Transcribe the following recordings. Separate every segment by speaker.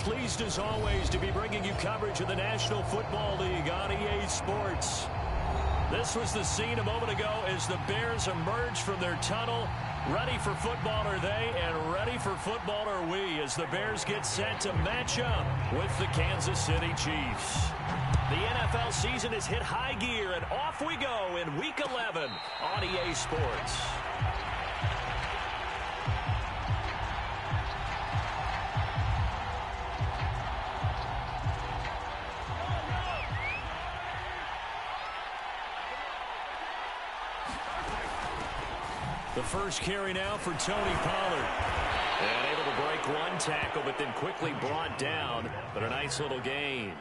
Speaker 1: pleased as always to be bringing you coverage of the National Football League on EA Sports. This was the scene a moment ago as the Bears emerged from their tunnel. Ready for football are they, and ready for football are we, as the Bears get set to match up with the Kansas City Chiefs. The NFL season has hit high gear, and off we go in Week 11 on EA Sports. The first carry now for Tony Pollard. And able to break one tackle, but then quickly brought down. But a nice little gain.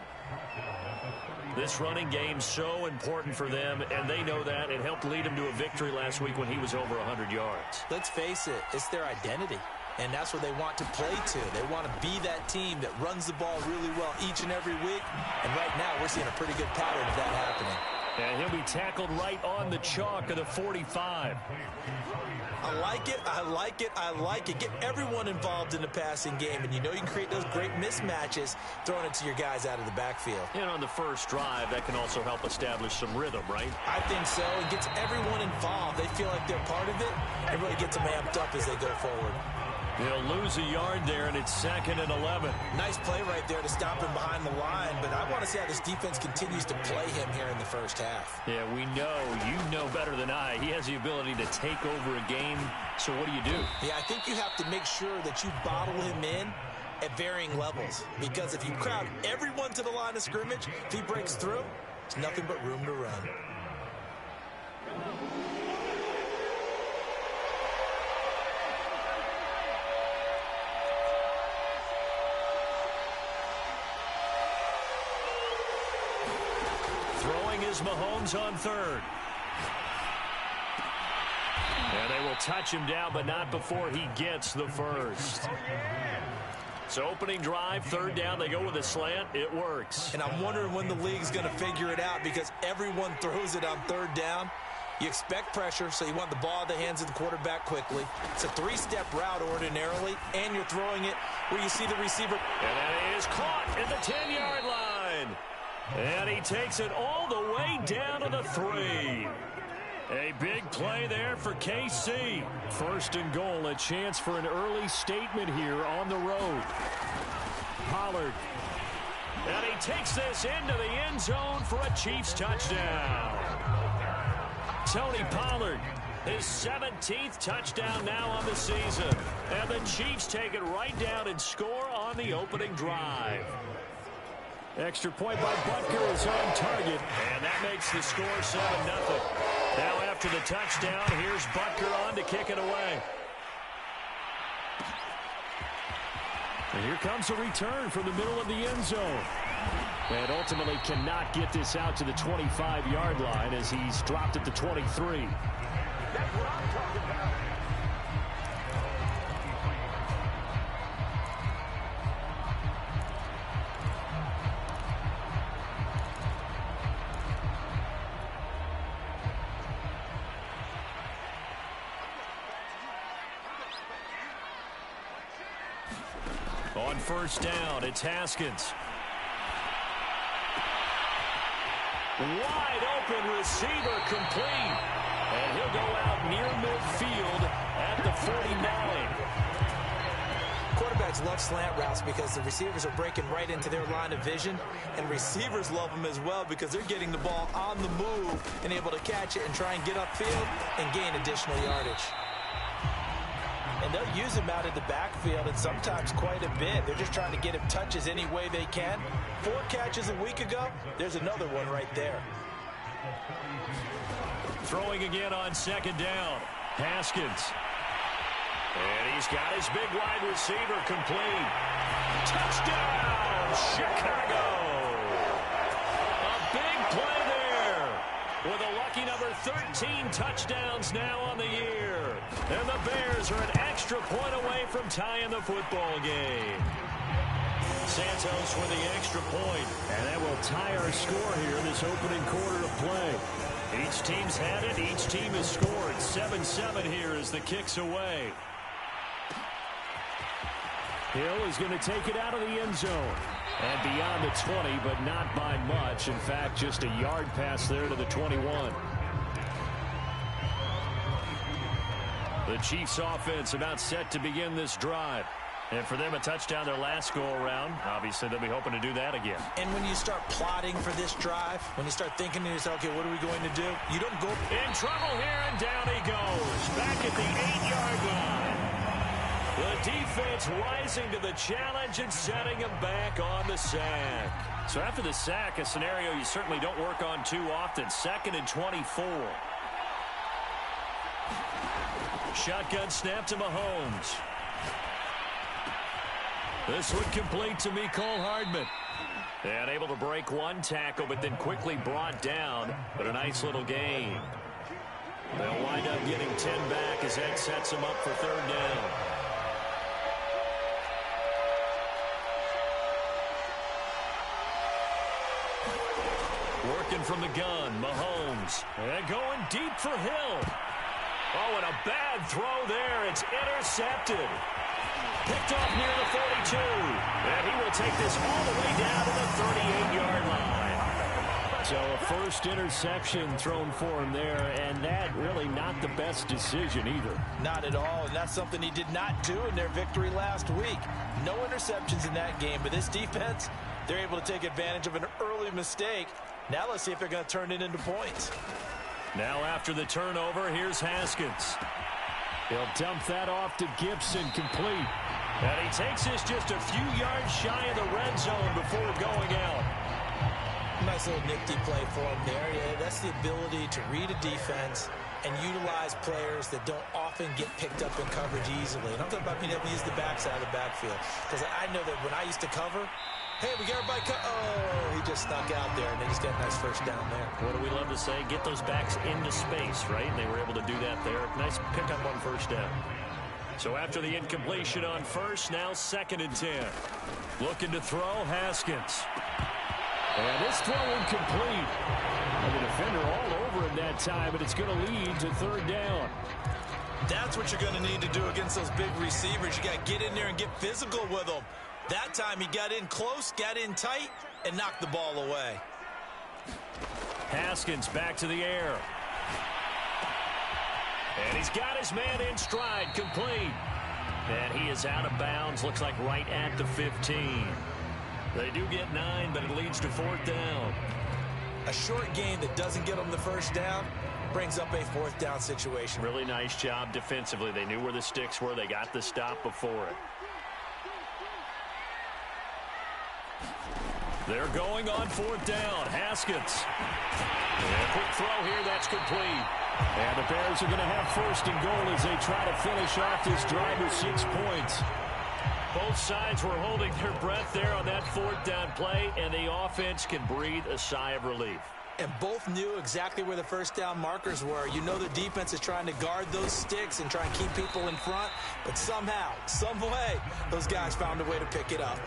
Speaker 1: This running game so important for them, and they know that. It helped lead them to a victory last week when he was over 100 yards.
Speaker 2: Let's face it, it's their identity. And that's what they want to play to. They want to be that team that runs the ball really well each and every week. And right now, we're seeing a pretty good pattern of that happening.
Speaker 1: And he'll be tackled right on the chalk of the 45.
Speaker 2: I like it, I like it, I like it. Get everyone involved in the passing game, and you know you can create those great mismatches throwing it to your guys out of the backfield.
Speaker 1: And on the first drive, that can also help establish some rhythm, right?
Speaker 2: I think so. It gets everyone involved. They feel like they're part of it, and really gets them amped up as they go forward.
Speaker 1: They'll lose a yard there, and it's 2nd and 11.
Speaker 2: Nice play right there to stop him behind the line, but I want to see how this defense continues to play him here in the first half.
Speaker 1: Yeah, we know. You know better than I. He has the ability to take over a game, so what do you do?
Speaker 2: Yeah, I think you have to make sure that you bottle him in at varying levels, because if you crowd everyone to the line of scrimmage, if he breaks through, it's nothing but room to run.
Speaker 1: Mahomes on third. And they will touch him down, but not before he gets the first. So opening drive, 3rd down, they go with a slant. It works.
Speaker 2: And I'm wondering when the league's going to figure it out, because everyone throws it on 3rd down. You expect pressure, so you want the ball in the hands of the quarterback quickly. It's a 3-step route ordinarily, and you're throwing it where you see the receiver.
Speaker 1: And that is caught at the 10-yard line. And he takes it all the way down to the 3. A big play there for KC. 1st and goal, a chance for an early statement here on the road. Pollard. And he takes this into the end zone for a Chiefs touchdown. Tony Pollard, his 17th touchdown now on the season. And the Chiefs take it right down and score on the opening drive. Extra point by Butker is on target, and that makes the score 7-0. Now after the touchdown, here's Butker on to kick it away. And here comes a return from the middle of the end zone. And ultimately cannot get this out to the 25-yard line as he's dropped at the 23.
Speaker 3: That's what I'm talking about.
Speaker 1: On 1st down, it's Haskins. Wide open receiver complete. And he'll go out near midfield at the 49.
Speaker 2: Quarterbacks love slant routes because the receivers are breaking right into their line of vision, and receivers love them as well because they're getting the ball on the move and able to catch it and try and get upfield and gain additional yardage. And they'll use him out in the backfield, and sometimes quite a bit. They're just trying to get him touches any way they can. 4 catches a week ago, there's another one right there.
Speaker 1: Throwing again on 2nd down. Haskins. And he's got his big wide receiver complete. Touchdown, Chicago! A big play there with a lucky number 13 touchdowns now on the year. And the Bears are an extra point away from tying the football game. Santos with the extra point. And that will tie our score here in this opening quarter of play. Each team's had it. Each team has scored. 7-7 here as the kick's away. Hill is going to take it out of the end zone. And beyond the 20, but not by much. In fact, just a yard pass there to the 21. The Chiefs offense about set to begin this drive. And for them, a touchdown their last go-around. Obviously, they'll be hoping to do that again.
Speaker 2: And when you start plotting for this drive, when you start thinking to yourself, okay, what are we going to do? You don't go.
Speaker 1: In trouble here, and down he goes. Back at the 8-yard line. The defense rising to the challenge and setting him back on the sack. So after the sack, a scenario you certainly don't work on too often. 2nd and 24. Shotgun snap to Mahomes. This one complete to Mecole Hardman. And able to break one tackle, but then quickly brought down. But a nice little gain. They'll wind up getting 10 back as that sets them up for 3rd down. Working from the gun, Mahomes. And going deep for Hill. Oh, and a bad throw there. It's intercepted. Picked off near the 42. And he will take this all the way down to the 38-yard line. So a first interception thrown for him there, and that really not the best decision either.
Speaker 2: Not at all, and that's something he did not do in their victory last week. No interceptions in that game, but this defense, they're able to take advantage of an early mistake. Now let's see if they're going to turn it into points.
Speaker 1: Now after the turnover, here's Haskins. He'll dump that off to Gibson, complete. And he takes this just a few yards shy of the red zone before going out.
Speaker 2: Nice little nifty play for him there. Yeah, that's the ability to read a defense and utilize players that don't often get picked up in coverage easily. And I'm talking about being able to use the backside of the backfield. Because I know that when I used to cover, hey, we got everybody oh, he just snuck out there, and they just got a nice first down there.
Speaker 1: What do we love to say? Get those backs into space, right? And they were able to do that there. Nice pick up on first down. So after the incompletion on first, now 2nd and 10. Looking to throw, Haskins. And this throw incomplete. And the defender all over him that time, but it's going to lead to 3rd down.
Speaker 2: That's what you're going to need to do against those big receivers. You got to get in there and get physical with them. That time he got in close, got in tight, and knocked the ball away.
Speaker 1: Haskins back to the air. And he's got his man in stride, complete. And he is out of bounds, looks like right at the 15. They do get 9, but it leads to 4th down.
Speaker 2: A short gain that doesn't get them the first down brings up a 4th down situation.
Speaker 1: Really nice job defensively. They knew where the sticks were. They got the stop before it. They're going on 4th down. Haskins. And a quick throw here. That's complete. And the Bears are going to have 1st and goal as they try to finish off this drive with 6 points. Both sides were holding their breath there on that 4th down play, and the offense can breathe a sigh of relief.
Speaker 2: And both knew exactly where the first down markers were. You know the defense is trying to guard those sticks and try and keep people in front, but somehow, some way, those guys found a way to pick it up.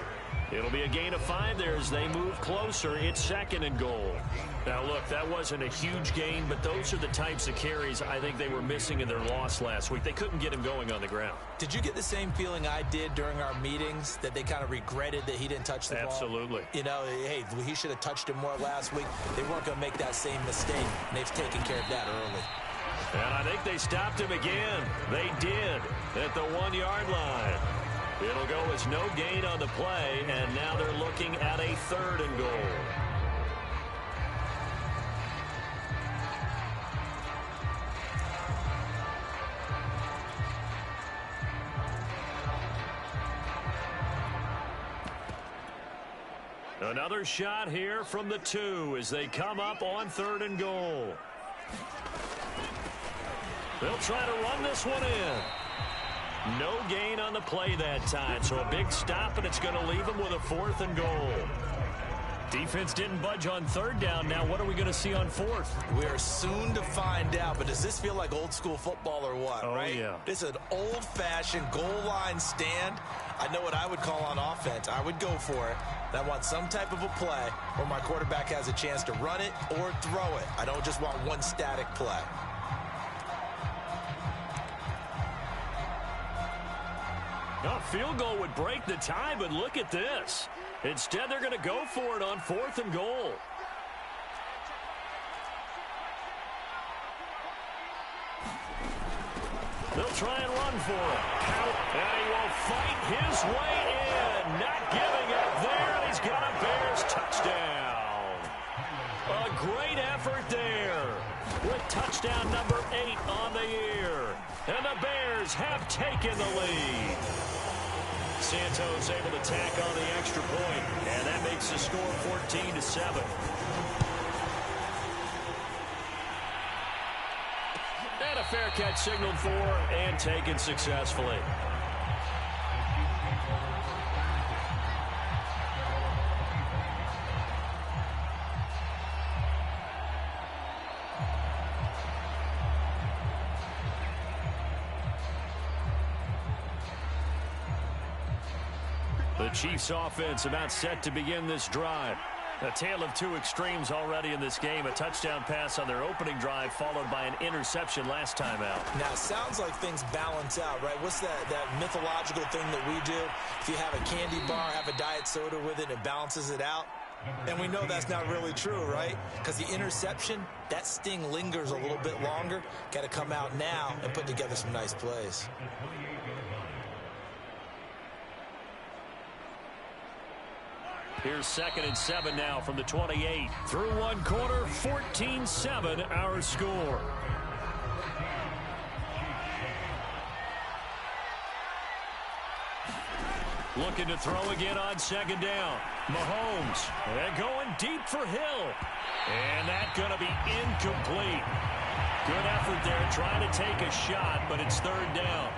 Speaker 1: It'll be a gain of 5 there as they move closer. It's 2nd and goal. Now, look, that wasn't a huge gain, but those are the types of carries I think they were missing in their loss last week. They couldn't get him going on the ground.
Speaker 2: Did you get the same feeling I did during our meetings, that they kind of regretted that he didn't touch the ball?
Speaker 1: Absolutely.
Speaker 2: You know, hey, he should have touched him more last week. They weren't going to make that same mistake, and they've taken care of that early.
Speaker 1: And I think they stopped him again. They did at the 1-yard line. It'll go as no gain on the play, and now they're looking at a 3rd and goal. Another shot here from the 2 as they come up on 3rd and goal. They'll try to run this one in. No gain on the play that time, so a big stop, and it's going to leave them with a 4th and goal. Defense didn't budge on 3rd down. Now what are we going to see on 4th?
Speaker 2: We are soon to find out, but does this feel like old school football or what, right?
Speaker 1: Yeah.
Speaker 2: This is an old-fashioned goal line stand. I know what I would call on offense. I would go for it. And I want some type of a play where my quarterback has a chance to run it or throw it. I don't just want one static play.
Speaker 1: A field goal would break the tie, but look at this. Instead, they're going to go for it on 4th and goal. They'll try and run for it. And he will fight his way in. Not giving up there, and he's got a Bears touchdown. A great effort there with touchdown number 8 on the year. And the Bears have taken the lead. Santos able to tack on the extra point, and that makes the score 14-7. And a fair catch signaled for and taken successfully. The Chiefs offense about set to begin this drive. A tale of two extremes already in this game. A touchdown pass on their opening drive followed by an interception last time out.
Speaker 2: Now, it sounds like things balance out, right? What's that mythological thing that we do? If you have a candy bar, have a diet soda with it, it balances it out. And we know that's not really true, right? Because the interception, that sting lingers a little bit longer. Got to come out now and put together some nice plays.
Speaker 1: Here's 2nd and 7 now from the 28. Through one quarter, 14-7 our score. Looking to throw again on 2nd down. Mahomes, and going deep for Hill. And that's going to be incomplete. Good effort there trying to take a shot, but it's 3rd down.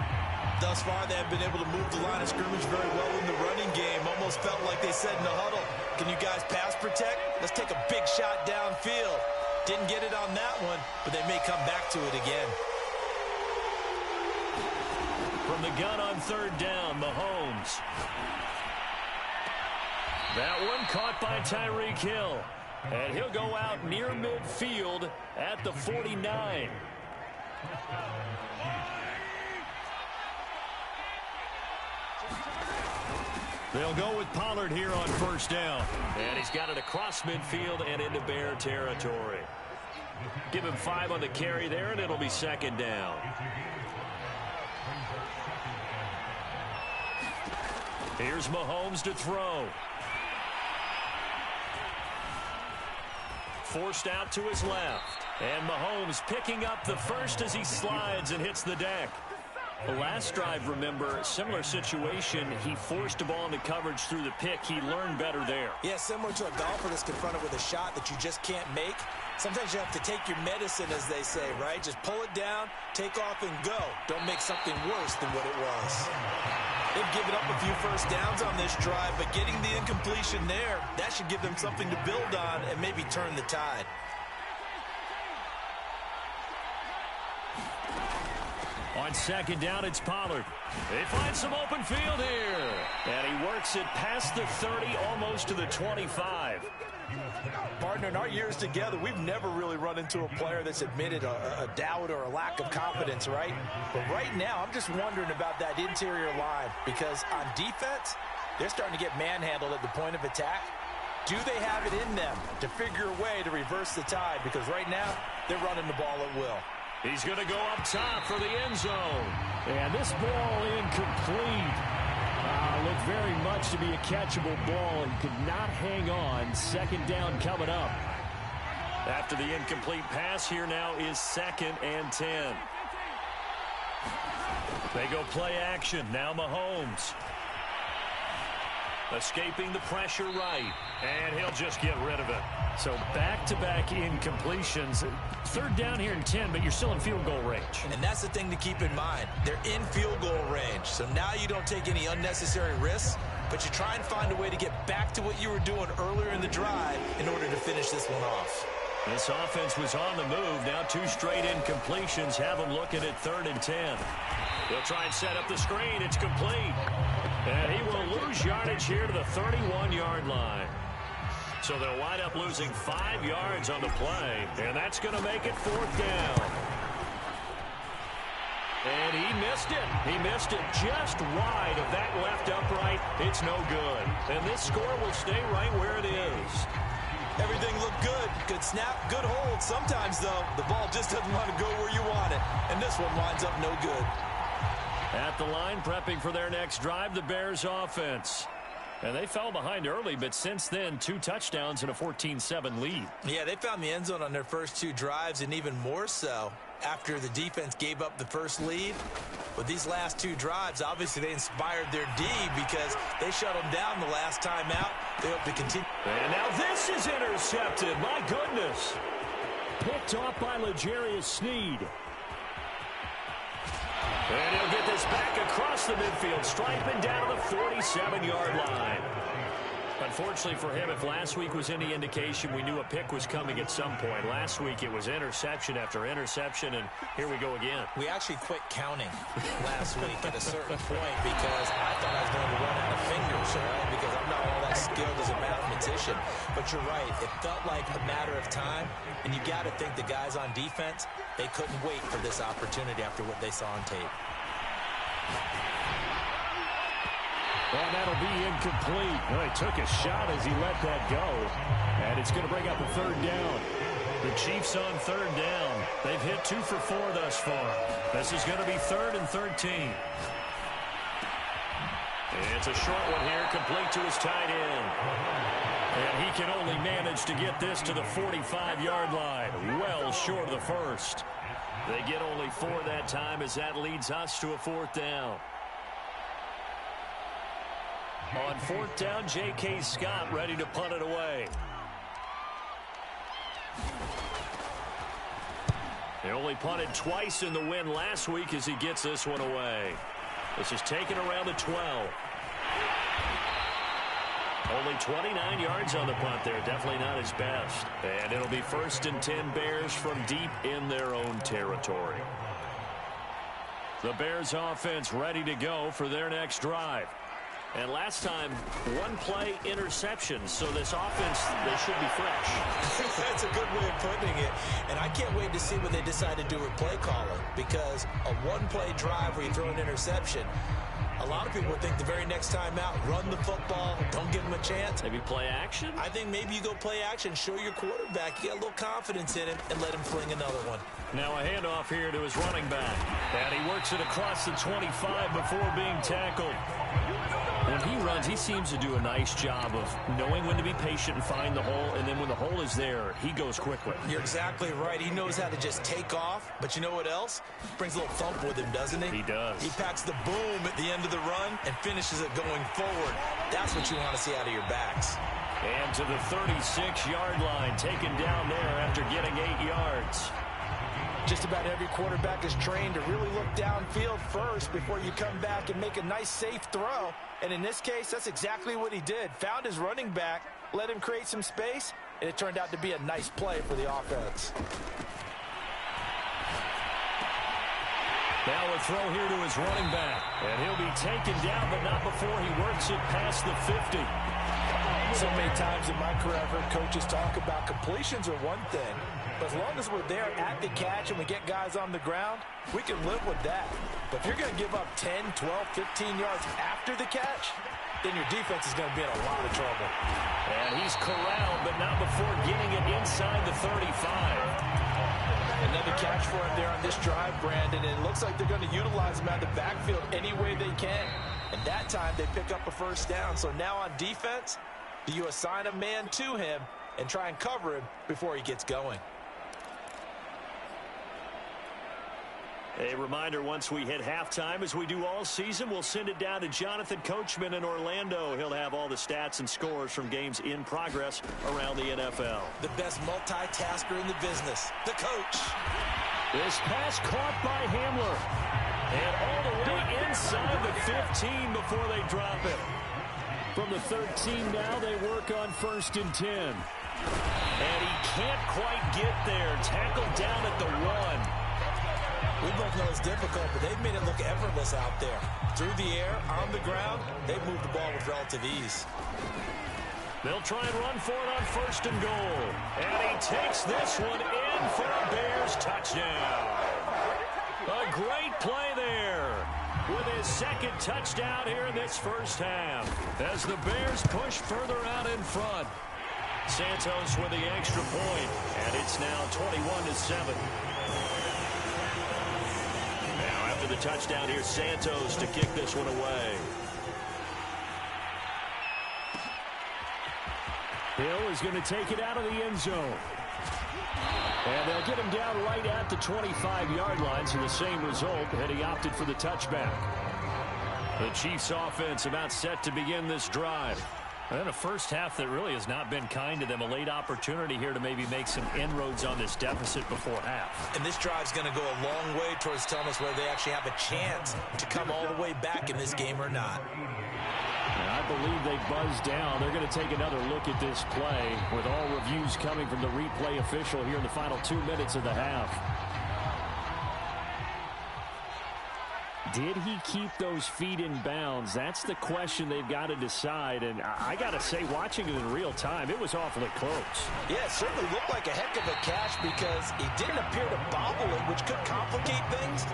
Speaker 2: Thus far, they have been able to move the line of scrimmage very well in the running game. Almost felt like they said in the huddle, can you guys pass protect? Let's take a big shot downfield. Didn't get it on that one, but they may come back to it again.
Speaker 1: From the gun on 3rd down, Mahomes. That one caught by Tyreek Hill. And he'll go out near midfield at the 49. They'll go with Pollard here on 1st down. And he's got it across midfield and into Bear territory. Give him 5 on the carry there, and it'll be 2nd down. Here's Mahomes to throw. Forced out to his left. And Mahomes picking up the first as he slides and hits the deck. The last drive, remember, similar situation. He forced a ball into coverage through the pick. He learned better there.
Speaker 2: Yeah, similar to a golfer that's confronted with a shot that you just can't make. Sometimes you have to take your medicine, as they say, right? Just pull it down, take off, and go. Don't make something worse than what it was. They've given up a few first downs on this drive, but getting the incompletion there, that should give them something to build on and maybe turn the tide.
Speaker 1: On 2nd down, it's Pollard. They find some open field here. And he works it past the 30, almost to the 25.
Speaker 2: Partner, in our years together, we've never really run into a player that's admitted a doubt or a lack of confidence, right? But right now, I'm just wondering about that interior line, because on defense, they're starting to get manhandled at the point of attack. Do they have it in them to figure a way to reverse the tide? Because right now, they're running the ball at will.
Speaker 1: He's going to go up top for the end zone. And this ball incomplete. Looked very much to be a catchable ball and could not hang on. 2nd down coming up. After the incomplete pass, here now is 2nd and 10. They go play action. Now Mahomes. Escaping the pressure right. And he'll just get rid of it. So back-to-back incompletions. 3rd down here and 10, but you're still in field goal range.
Speaker 2: And that's the thing to keep in mind. They're in field goal range. So now you don't take any unnecessary risks, but you try and find a way to get back to what you were doing earlier in the drive in order to finish this one off.
Speaker 1: This offense was on the move. Now 2 straight incompletions have them looking at 3rd and 10. They'll try and set up the screen. It's complete. And he will lose yardage here to the 31-yard line. So they'll wind up losing 5 yards on the play, and that's going to make it 4th down. And he missed it. He missed it just wide of that left upright. It's no good. And this score will stay right where it is.
Speaker 2: Everything looked good. Good snap, good hold. Sometimes, though, the ball just doesn't want to go where you want it. And this one winds up no good.
Speaker 1: At the line, prepping for their next drive, the Bears offense. And they fell behind early, but since then, 2 touchdowns and a 14-7 lead.
Speaker 2: Yeah, they found the end zone on their first 2 drives, and even more so after the defense gave up the first lead. With these last 2 drives, obviously they inspired their D because they shut them down the last time out. They hope to continue.
Speaker 1: And now this is intercepted. My goodness. Picked off by L'Jarius Sneed. And he'll get this back across the midfield, striping down to the 47-yard line. Unfortunately for him, if last week was any indication, we knew a pick was coming at some point. Last week it was interception after interception, and here we go again.
Speaker 2: We actually quit counting last week at a certain point because I thought I was going to run out of fingers, all right, because I'm not all that skilled as a mathematician. But you're right. It felt like a matter of time, and you got to think the guys on defense, they couldn't wait for this opportunity after what they saw on tape.
Speaker 1: And that'll be incomplete. Well, he took a shot as he let that go. And it's going to bring up a 3rd down. The Chiefs on 3rd down. They've hit 2 for 4 thus far. This is going to be 3rd and 13. It's a short one here, complete to his tight end. And he can only manage to get this to the 45-yard line. Well short of the first. They get only 4 that time as that leads us to a 4th down. On 4th down, J.K. Scott ready to punt it away. He only punted twice in the win last week as he gets this one away. This is taken around the 12. Only 29 yards on the punt there. Definitely not his best. And it'll be 1st and 10 Bears from deep in their own territory. The Bears offense ready to go for their next drive. And last time, 1-play interception. So this offense, they should be fresh.
Speaker 2: That's a good way of putting it. And I can't wait to see what they decide to do with play calling. Because a 1-play drive where you throw an interception, a lot of people would think the very next time out, run the football, don't give them a chance.
Speaker 1: Maybe play action?
Speaker 2: I think maybe you go play action, show your quarterback, you got a little confidence in him, and let him fling another one.
Speaker 1: Now a handoff here to his running back. And he works it across the 25 before being tackled. When he runs, he seems to do a nice job of knowing when to be patient and find the hole, and then when the hole is there, he goes quickly.
Speaker 2: You're exactly right. He knows how to just take off, but you know what else? Brings a little thump with him, doesn't he?
Speaker 1: He does.
Speaker 2: He packs the boom at the end of the run and finishes it going forward. That's what you want to see out of your backs.
Speaker 1: And to the 36-yard line, taken down there after getting 8 yards.
Speaker 2: Just about every quarterback is trained to really look downfield first before you come back and make a nice, safe throw. And in this case, that's exactly what he did. Found his running back, let him create some space, and it turned out to be a nice play for the offense.
Speaker 1: Now a throw here to his running back. And he'll be taken down, but not before he works it past the 50.
Speaker 2: So many times in my career, I've heard coaches talk about completions are one thing. But as long as we're there at the catch and we get guys on the ground, we can live with that. But if you're going to give up 10, 12, 15 yards after the catch, then your defense is going to be in a lot of trouble.
Speaker 1: And he's corralled, but not before getting it inside the 35.
Speaker 2: Another catch for him there on this drive, Brandon, and it looks like they're going to utilize him out of the backfield any way they can. And that time they pick up a 1st down. So now on defense, do you assign a man to him and try and cover him before he gets going?
Speaker 1: A reminder, once we hit halftime, as we do all season, we'll send it down to Jonathan Coachman in Orlando. He'll have all the stats and scores from games in progress around the NFL.
Speaker 2: The best multitasker in the business, the coach.
Speaker 1: This pass caught by Hamler. And all the way inside the 15 before they drop it. From the 13 now, they work on 1st and 10. And he can't quite get there. Tackled down at the 1.
Speaker 2: We both know it's difficult, but they've made it look effortless out there. Through the air, on the ground, they've moved the ball with relative ease.
Speaker 1: They'll try and run for it on 1st and goal. And he takes this one in for a Bears touchdown. A great play there with his second touchdown here in this first half as the Bears push further out in front. Santos with the extra point, and it's now 21-7. Now after the touchdown, here's Santos to kick this one away. Hill is going to take it out of the end zone. And they'll get him down right at the 25-yard line, so the same result, and he opted for the touchback. The Chiefs offense about set to begin this drive. And a first half that really has not been kind to them. A late opportunity here to maybe make some inroads on this deficit before half.
Speaker 2: And this drive's going to go a long way towards telling us whether they actually have a chance to come all the way back in this game or not.
Speaker 1: And I believe they buzzed down. They're going to take another look at this play with all reviews coming from the replay official here in the final 2 minutes of the half. Did he keep those feet in bounds? That's the question they've got to decide. And I got to say, watching it in real time, it was awfully close.
Speaker 2: Yeah, it certainly looked like a heck of a catch because he didn't appear to bobble it, which could complicate things.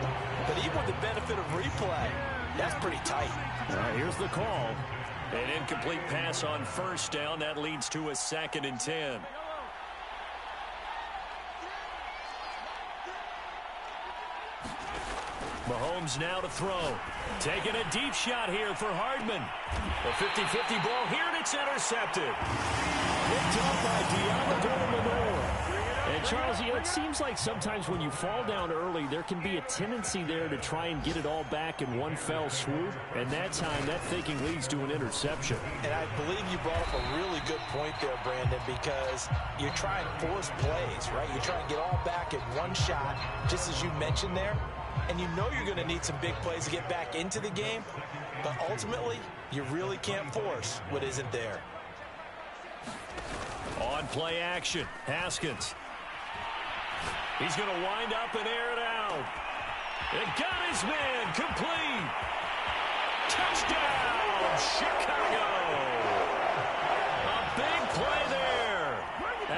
Speaker 2: But even with the benefit of replay, that's pretty tight.
Speaker 1: All right, here's the call. An incomplete pass on first down. That leads to a 2nd and 10. Mahomes now to throw. Taking a deep shot here for Hardman. A 50-50 ball here, and it's intercepted. Picked up by Diablo. And, Charles, it seems like sometimes when you fall down early, there can be a tendency there to try and get it all back in one fell swoop. And that time, that thinking leads to an interception.
Speaker 2: And I believe you brought up a really good point there, Brandon, because you're trying to force plays, right? You try and get all back in one shot, just as you mentioned there. And you know you're going to need some big plays to get back into the game. But ultimately, you really can't force what isn't there.
Speaker 1: On play action, Haskins. He's going to wind up and air it out. It got his man complete. Touchdown, Chicago. A big play there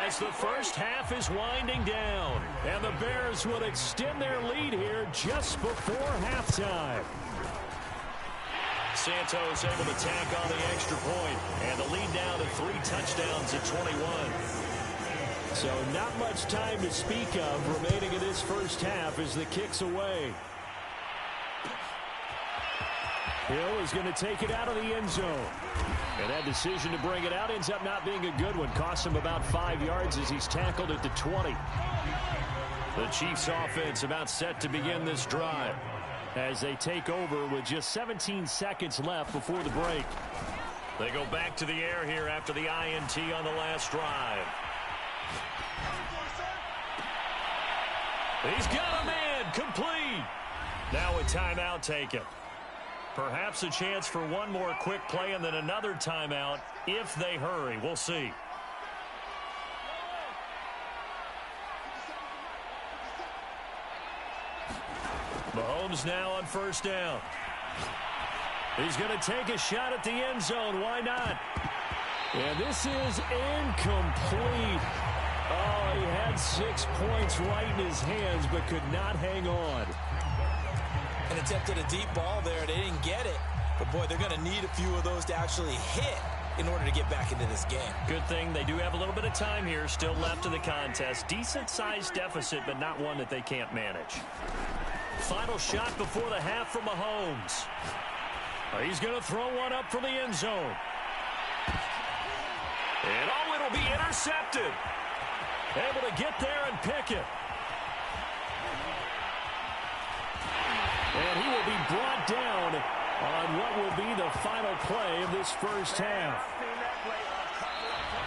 Speaker 1: as the first half is winding down. And the Bears will extend their lead here just before halftime. Santos able to tack on the extra point, and the lead down to 3 touchdowns at 21. So not much time to speak of remaining in this first half as the kick's away. Hill is going to take it out of the end zone. And that decision to bring it out ends up not being a good one. Costs him about 5 yards as he's tackled at the 20. The Chiefs offense about set to begin this drive as they take over with just 17 seconds left before the break. They go back to the air here after the INT on the last drive. He's got a man complete. Now a timeout taken. Perhaps a chance for one more quick play and then another timeout if they hurry. We'll see. Mahomes now on first down. He's going to take a shot at the end zone. Why not? And this is incomplete. Oh, he had 6 points right in his hands but could not hang on.
Speaker 2: And attempted a deep ball there. They didn't get it. But, boy, they're going to need a few of those to actually hit in order to get back into this game.
Speaker 1: Good thing they do have a little bit of time here still left in the contest. Decent-sized deficit, but not one that they can't manage. Final shot before the half from Mahomes. He's going to throw one up for the end zone. And, oh, it'll be intercepted. Able to get there and pick it. And he will be brought down on what will be the final play of this first half.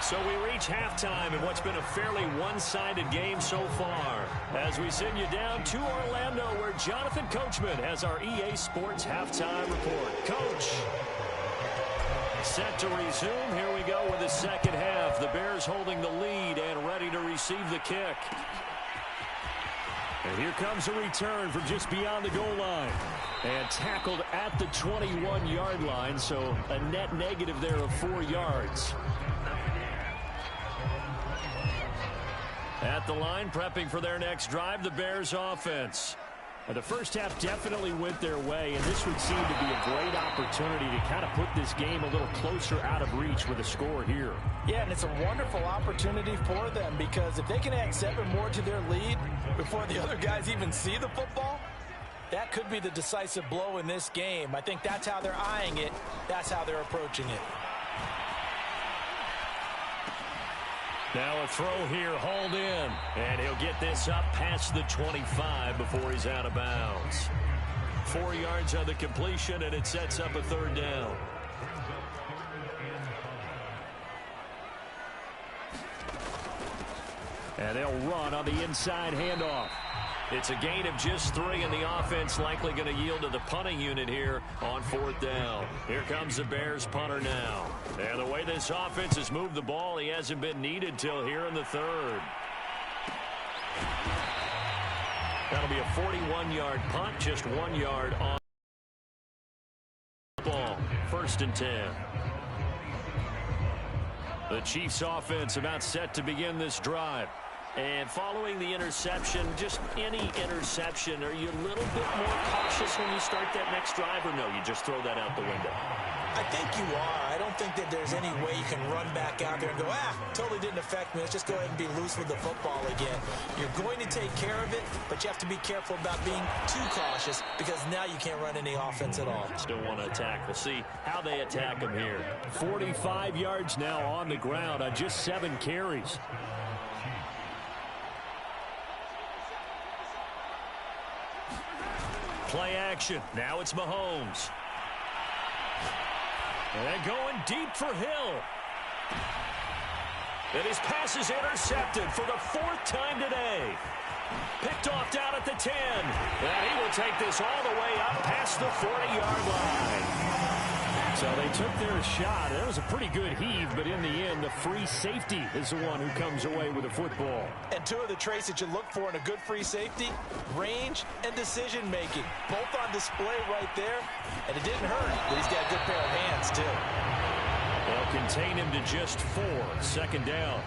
Speaker 1: So we reach halftime in what's been a fairly one-sided game so far. As we send you down to Orlando where Jonathan Coachman has our EA Sports halftime report. Coach. Set to resume. Here we go with the second half. The Bears holding the lead and ready to receive the kick. And here comes a return from just beyond the goal line. And tackled at the 21-yard line, so a net negative there of 4 yards. At the line, prepping for their next drive, the Bears offense. The first half definitely went their way, and this would seem to be a great opportunity to kind of put this game a little closer out of reach with a score here.
Speaker 2: Yeah, and it's a wonderful opportunity for them because if they can add 7 more to their lead before the other guys even see the football, that could be the decisive blow in this game. I think that's how they're eyeing it. That's how they're approaching it.
Speaker 1: Now a throw here, hauled in. And he'll get this up past the 25 before he's out of bounds. 4 yards on the completion, and it sets up a 3rd down. And they'll run on the inside handoff. It's a gain of just 3, and the offense likely going to yield to the punting unit here on 4th down. Here comes the Bears punter now. And the way this offense has moved the ball, he hasn't been needed till here in the 3rd. That'll be a 41-yard punt, just 1 yard on the ball. 1st and 10. The Chiefs offense about set to begin this drive. And following the interception, just any interception, are you a little bit more cautious when you start that next drive, or no, you just throw that out the window?
Speaker 2: I think you are. I don't think that there's any way you can run back out there and go, totally didn't affect me. Let's just go ahead and be loose with the football again. You're going to take care of it, but you have to be careful about being too cautious because now you can't run any offense at all.
Speaker 1: Still want to attack. We'll see how they attack him here. 45 yards now on the ground on just 7 carries. Play action. Now it's Mahomes. And going deep for Hill. And his pass is intercepted for the 4th time today. Picked off down at the 10. And he will take this all the way up past the 40-yard line. So they took their shot. That was a pretty good heave, but in the end, the free safety is the one who comes away with the football.
Speaker 2: And 2 of the traits that you look for in a good free safety, range and decision-making. Both on display right there, and it didn't hurt, but he's got a good pair of hands, too.
Speaker 1: They'll contain him to just 4. 2nd down.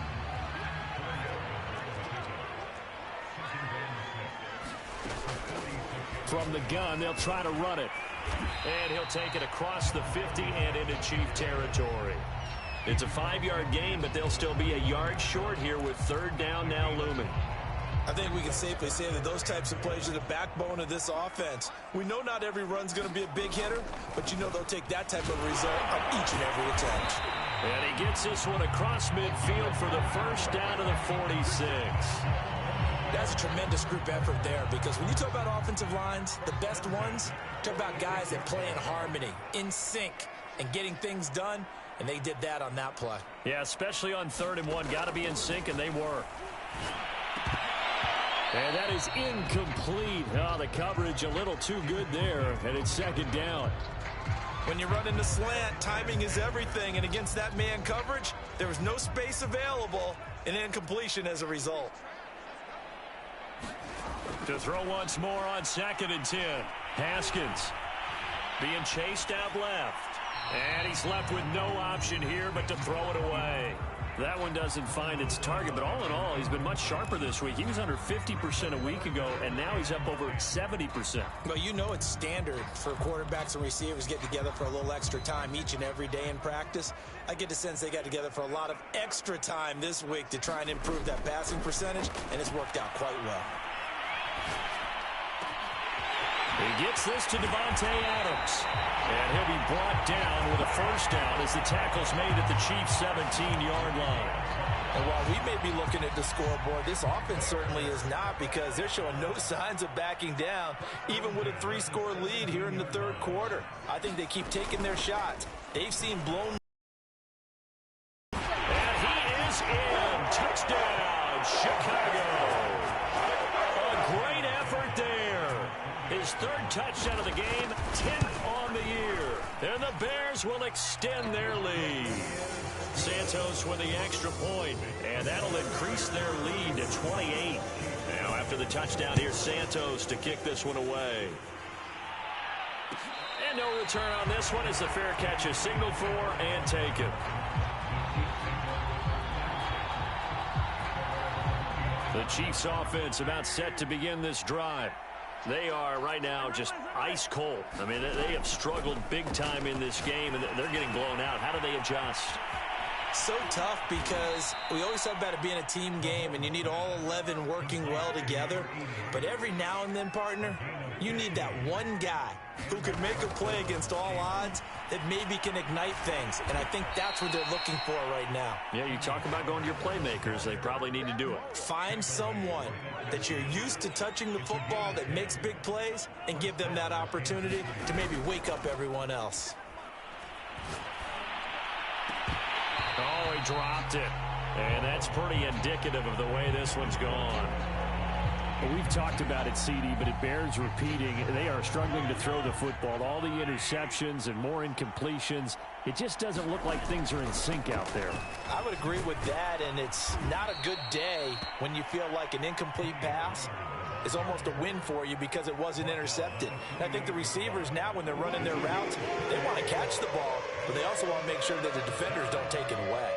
Speaker 1: From the gun, they'll try to run it. And he'll take it across the 50 and into Chief territory. It's a 5-yard gain, but they'll still be a yard short here with 3rd down now looming.
Speaker 2: I think we can safely say that those types of plays are the backbone of this offense. We know not every run's going to be a big hitter, but you know they'll take that type of result on each and every attempt.
Speaker 1: And he gets this one across midfield for the 1st down to the 46.
Speaker 2: That's a tremendous group effort there because when you talk about offensive lines, the best ones, talk about guys that play in harmony, in sync, and getting things done, and they did that on that play.
Speaker 1: Yeah, especially on 3rd and 1. Got to be in sync, and they were. And that is incomplete. Oh, the coverage a little too good there, and it's 2nd down.
Speaker 2: When you run into slant, timing is everything, and against that man coverage, there was no space available, and incompletion as a result.
Speaker 1: To throw once more on 2nd and 10. Haskins being chased out left. And he's left with no option here but to throw it away. That one doesn't find its target, but all in all, he's been much sharper this week. He was under 50% a week ago, and now he's up over 70%.
Speaker 2: Well, you know it's standard for quarterbacks and receivers get together for a little extra time each and every day in practice. I get the sense they got together for a lot of extra time this week to try and improve that passing percentage, and it's worked out quite well.
Speaker 1: He gets this to Devontae Adams. And he'll be brought down with a 1st down as the tackle's made at the Chiefs' 17-yard line.
Speaker 2: And while we may be looking at the scoreboard, this offense certainly is not because they're showing no signs of backing down, even with a 3-score lead here in the 3rd quarter. I think they keep taking their shots. They've seen blown.
Speaker 1: And he is in. Touchdown, Chicago. A great effort there. His 3rd touchdown of the game, 10th on the year. And the Bears will extend their lead. Santos with the extra point, and that'll increase their lead to 28. Now after the touchdown, here's Santos to kick this one away. And no return on this one as the fair catch is signaled for and taken. The Chiefs offense about set to begin this drive. They are right now just ice cold. I mean, they have struggled big time in this game, and they're getting blown out. How do they adjust?
Speaker 2: So tough because we always talk about it being a team game, and you need all 11 working well together. But every now and then, partner, you need that one guy who could make a play against all odds that maybe can ignite things. And I think that's what they're looking for right now.
Speaker 1: Yeah, you talk about going to your playmakers. They probably need to do it.
Speaker 2: Find someone that you're used to touching the football that makes big plays and give them that opportunity to maybe wake up everyone else.
Speaker 1: Oh, he dropped it. And that's pretty indicative of the way this one's gone.
Speaker 4: Well, we've talked about it, CD, but it bears repeating. They are struggling to throw the football. All the interceptions and more incompletions. It just doesn't look like things are in sync out there.
Speaker 2: I would agree with that, and it's not a good day when you feel like an incomplete pass is almost a win for you because it wasn't intercepted. And I think the receivers now, when they're running their routes, they want to catch the ball, but they also want to make sure that the defenders don't take it away.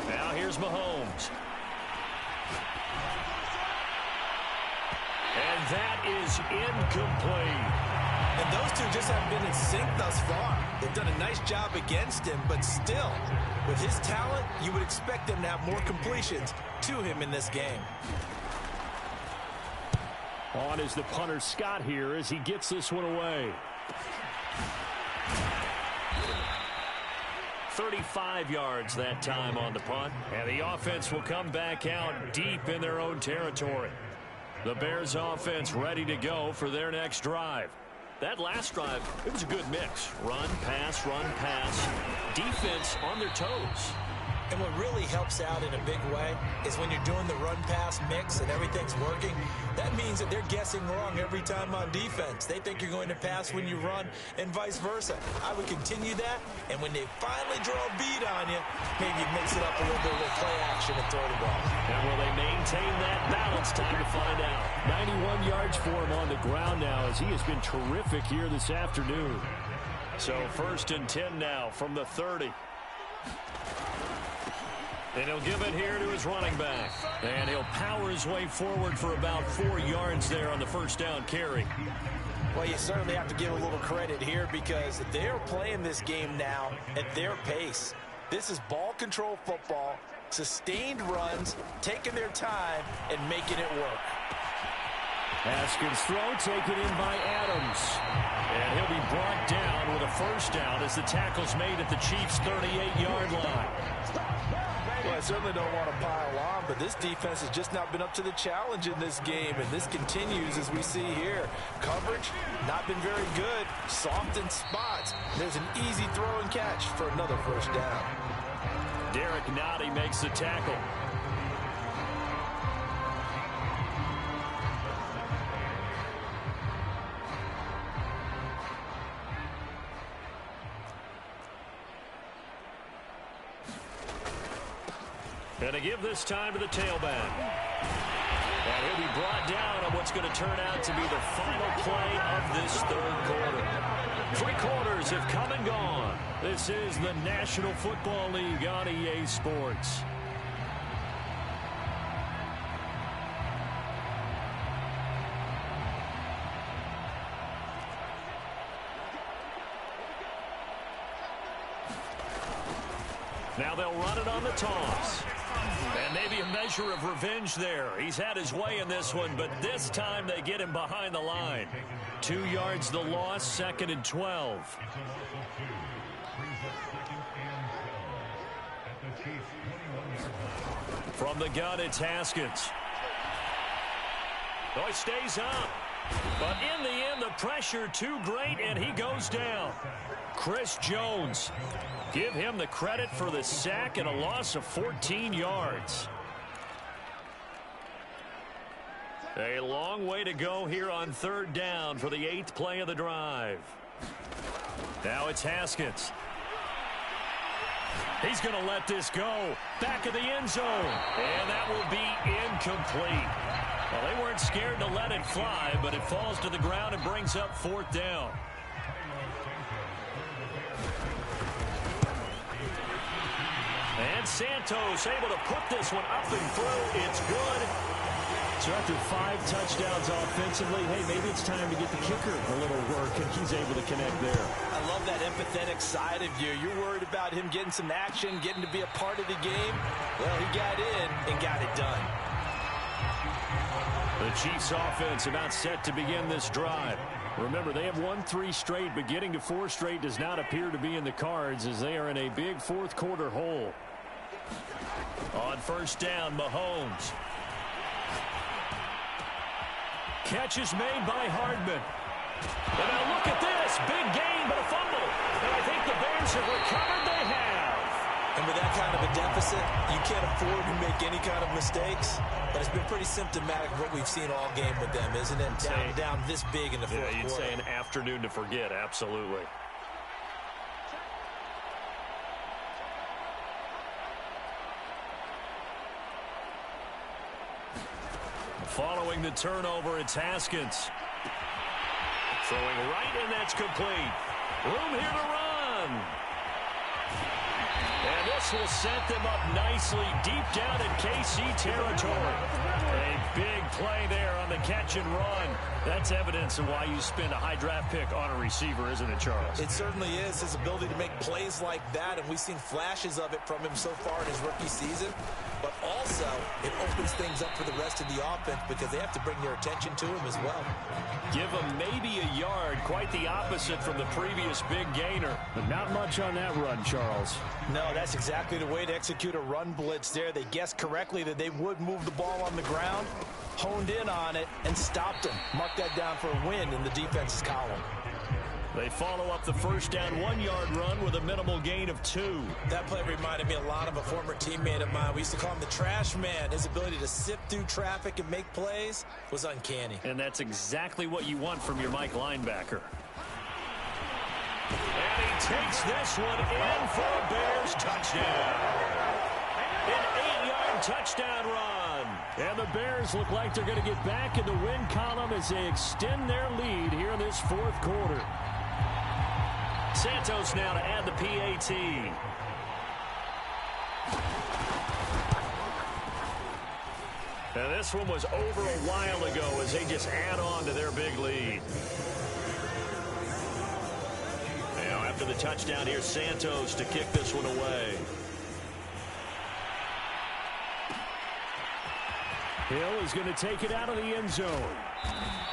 Speaker 1: Now here's Mahomes. And that is incomplete.
Speaker 2: And those two just haven't been in sync thus far. They've done a nice job against him, but still, with his talent, you would expect them to have more completions to him in this game.
Speaker 4: On is the punter Scott here as he gets this one away.
Speaker 1: 35 yards that time on the punt. And the offense will come back out deep in their own territory. The Bears offense ready to go for their next drive. That last drive, it was a good mix. Run, pass, defense on their toes.
Speaker 2: And what really helps out in a big way is when you're doing the run-pass mix and everything's working, that means that they're guessing wrong every time on defense. They think you're going to pass when you run and vice versa. I would continue that, and when they finally draw a bead on you, maybe mix it up a little bit with play action and throw the ball.
Speaker 1: And will they maintain that balance? Time to find out.
Speaker 4: 91 yards for him on the ground now as he has been terrific here this afternoon.
Speaker 1: So 1st and 10 now from the 30. And he'll give it here to his running back. And he'll power his way forward for about 4 yards there on the first down carry.
Speaker 2: Well, you certainly have to give a little credit here because they're playing this game now at their pace. This is ball control football, sustained runs, taking their time, and making it work.
Speaker 4: Haskins' throw taken in by Adams.
Speaker 1: And he'll be brought down with a first down as the tackle's made at the Chiefs' 38-yard line.
Speaker 2: Well, I certainly don't want to pile on, but this defense has just not been up to the challenge in this game, and this continues as we see here. Coverage, not been very good, soft in spots. There's an easy throw and catch for another first down.
Speaker 1: Derek Nottie makes the tackle. And to give this time to the tailback. And he'll be brought down on what's going to turn out to be the final play of this third quarter. 3 quarters have come and gone. This is the National Football League on EA Sports. Now they'll run it on the toss. And maybe a measure of revenge there. He's had his way in this one, but this time they get him behind the line. 2 yards the loss, 2nd and 12. From the gun, it's Haskins. Oh, he stays up. But in the end, the pressure too great, and he goes down. Chris Jones. Give him the credit for the sack and a loss of 14 yards. A long way to go here on 3rd down for the 8th play of the drive. Now it's Haskins. He's going to let this go. Back of the end zone. And that will be incomplete. Well, they weren't scared to let it fly, but it falls to the ground and brings up 4th down. And Santos able to put this one up and through. It's good.
Speaker 4: So after 5 touchdowns offensively, hey, maybe it's time to get the kicker a little work, and he's able to connect there.
Speaker 2: I love that empathetic side of you. You're worried about him getting some action, getting to be a part of the game. Well, he got in and got it done.
Speaker 4: The Chiefs offense about set to begin this drive. Remember, they have won 3 straight, but getting to 4 straight does not appear to be in the cards as they are in a big fourth-quarter hole.
Speaker 1: On first down, Mahomes. Catch is made by Hardman. And now look at this. Big gain, but a fumble. And I think the Bears have recovered. They have.
Speaker 2: And with that kind of a deficit, you can't afford to make any kind of mistakes. But it's been pretty symptomatic of what we've seen all game with them, isn't it? Down this big in the fourth quarter.
Speaker 1: You'd say an afternoon to forget, absolutely. Following the turnover, it's Haskins. Throwing right, and that's complete. Room here to run. And this will set them up nicely deep down in KC territory. A big play there on the catch and run. That's evidence of why you spend a high draft pick on a receiver, isn't it, Charles?
Speaker 2: It certainly is. His ability to make plays like that, and we've seen flashes of it from him so far in his rookie season. But also, it opens things up for the rest of the offense because they have to bring their attention to him as well.
Speaker 1: Give him maybe a yard, quite the opposite from the previous big gainer.
Speaker 4: But not much on that run, Charles.
Speaker 2: No, that's exactly the way to execute a run blitz there. They guessed correctly that they would move the ball on the ground, honed in on it, and stopped him. Mark that down for a win in the defense's column.
Speaker 1: They follow up the first down 1-yard run with a minimal gain of 2.
Speaker 2: That play reminded me a lot of a former teammate of mine. We used to call him the trash man. His ability to sift through traffic and make plays was uncanny.
Speaker 1: And that's exactly what you want from your Mike linebacker. And he takes this one in for a Bears touchdown. An 8-yard touchdown run.
Speaker 4: And the Bears look like they're going to get back in the win column as they extend their lead here in this fourth quarter.
Speaker 1: Santos now to add the PAT. And this one was over a while ago as they just add on to their big lead. Now after the touchdown, here's Santos to kick this one away.
Speaker 4: Hill is going to take it out of the end zone.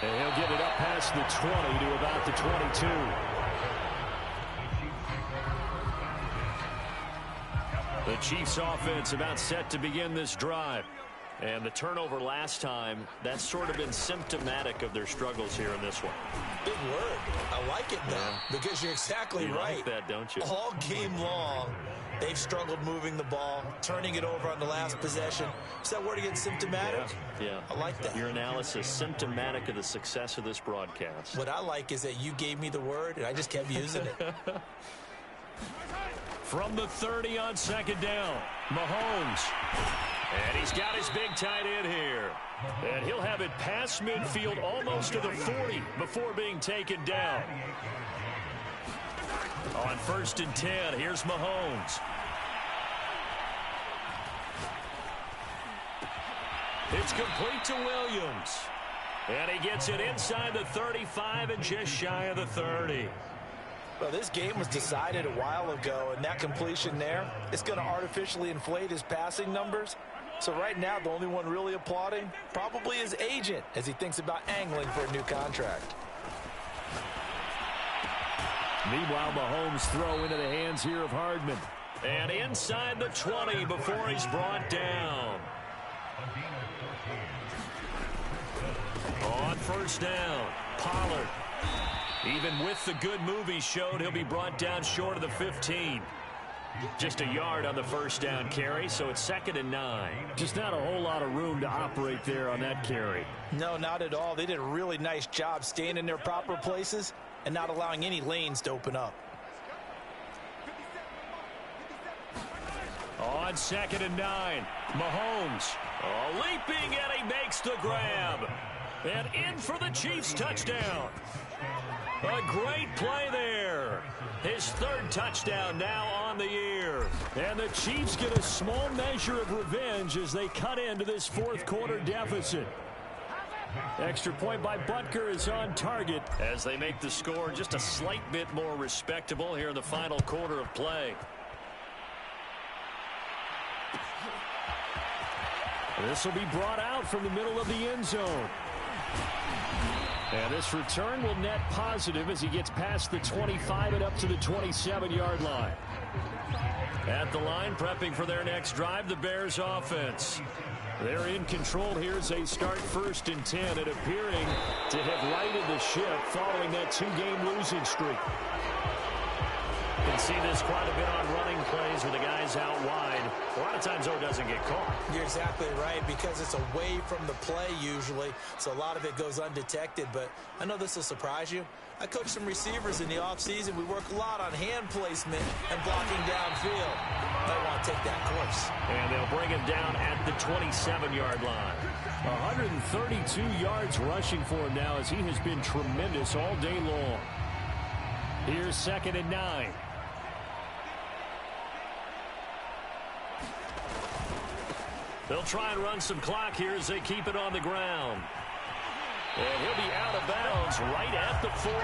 Speaker 4: And he'll get it up past the 20 to about the 22.
Speaker 1: The Chiefs offense about set to begin this drive. And the turnover last time, that's sort of been symptomatic of their struggles here in this one.
Speaker 2: Big word. I like it now because you're exactly right.
Speaker 1: You like that, don't you?
Speaker 2: All game long, they've struggled moving the ball, turning it over on the last possession. Is that word again, symptomatic?
Speaker 1: Yeah.
Speaker 2: I like that.
Speaker 1: Your analysis, symptomatic of the success of this broadcast.
Speaker 2: What I like is that you gave me the word, and I just kept using it.
Speaker 1: From the 30 on second down, Mahomes. And he's got his big tight end here. And he'll have it past midfield almost to the 40 before being taken down. On first and 10, here's Mahomes. It's complete to Williams. And he gets it inside the 35 and just shy of the 30.
Speaker 2: Well, this game was decided a while ago, and that completion there, it's going to artificially inflate his passing numbers. So right now, the only one really applauding probably his agent as he thinks about angling for a new contract.
Speaker 4: Meanwhile, Mahomes throw into the hands here of Hardman.
Speaker 1: And inside the 20 before he's brought down. On first down, Pollard. Even with the good move he showed, he'll be brought down short of the 15. Just a yard on the first down carry, so it's 2nd and 9.
Speaker 4: Just not a whole lot of room to operate there on that carry.
Speaker 2: No, not at all. They did a really nice job staying in their proper places and not allowing any lanes to open up.
Speaker 1: On 2nd and 9, Mahomes. Leaping, and he makes the grab. And in for the Chiefs touchdown. A great play there. His third touchdown now on the year. And the Chiefs get a small measure of revenge as they cut into this fourth quarter deficit. Extra point by Butker is on target as they make the score just a slight bit more respectable here in the final quarter of play. This will be brought out from the middle of the end zone. And this return will net positive as he gets past the 25 and up to the 27-yard line. At the line, prepping for their next drive, the Bears offense. They're in control here as they start 1st and 10 and appearing to have righted the ship following that 2-game losing streak. You can see this quite a bit on running plays with the guys out wide. A lot of times, though, it doesn't get caught.
Speaker 2: You're exactly right, because it's away from the play usually, so a lot of it goes undetected. But I know this will surprise you. I coached some receivers in the offseason. We work a lot on hand placement and blocking downfield. Might want to take that course.
Speaker 1: And they'll bring him down at the 27-yard line.
Speaker 4: 132 yards rushing for him now as he has been tremendous all day long. Here's 2nd and 9.
Speaker 1: They'll try and run some clock here as they keep it on the ground. And he'll be out of bounds right at the 40.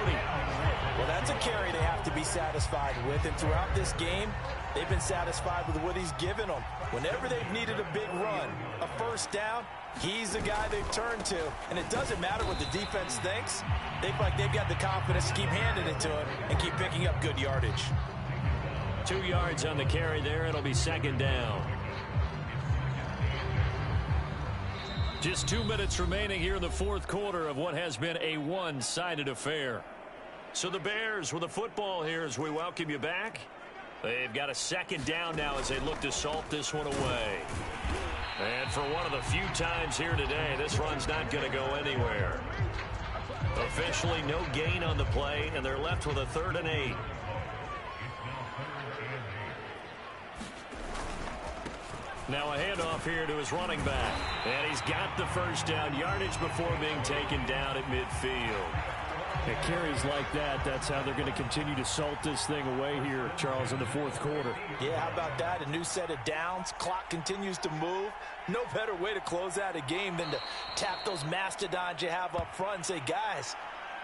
Speaker 2: Well, that's a carry they have to be satisfied with. And throughout this game, they've been satisfied with what he's given them. Whenever they've needed a big run, a first down, he's the guy they've turned to. And it doesn't matter what the defense thinks. They feel like they've got the confidence to keep handing it to him and keep picking up good yardage.
Speaker 1: 2 yards on the carry there. It'll be 2nd down. Just 2 minutes remaining here in the fourth quarter of what has been a one-sided affair. So the Bears with the football here as we welcome you back. They've got a 2nd down now as they look to salt this one away. And for one of the few times here today, this run's not going to go anywhere. Officially no gain on the play, and they're left with a 3rd and 8. Now a handoff here to his running back. And he's got the first down yardage before being taken down at midfield.
Speaker 4: It carries like that. That's how they're going to continue to salt this thing away here, Charles, in the fourth quarter.
Speaker 2: Yeah, how about that? A new set of downs. Clock continues to move. No better way to close out a game than to tap those mastodons you have up front and say, guys,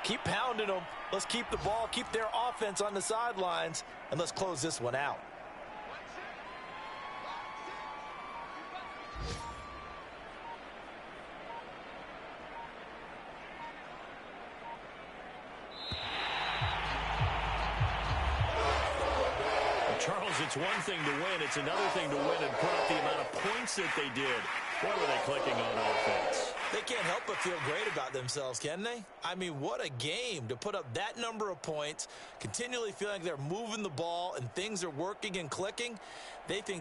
Speaker 2: keep pounding them. Let's keep the ball, keep their offense on the sidelines, and let's close this one out.
Speaker 1: Charles, it's one thing to win. It's another thing to win and put up the amount of points that they did. What were they clicking on offense?
Speaker 2: They can't help but feel great about themselves, can they? I mean, what a game to put up that number of points, continually feeling like they're moving the ball and things are working and clicking. They think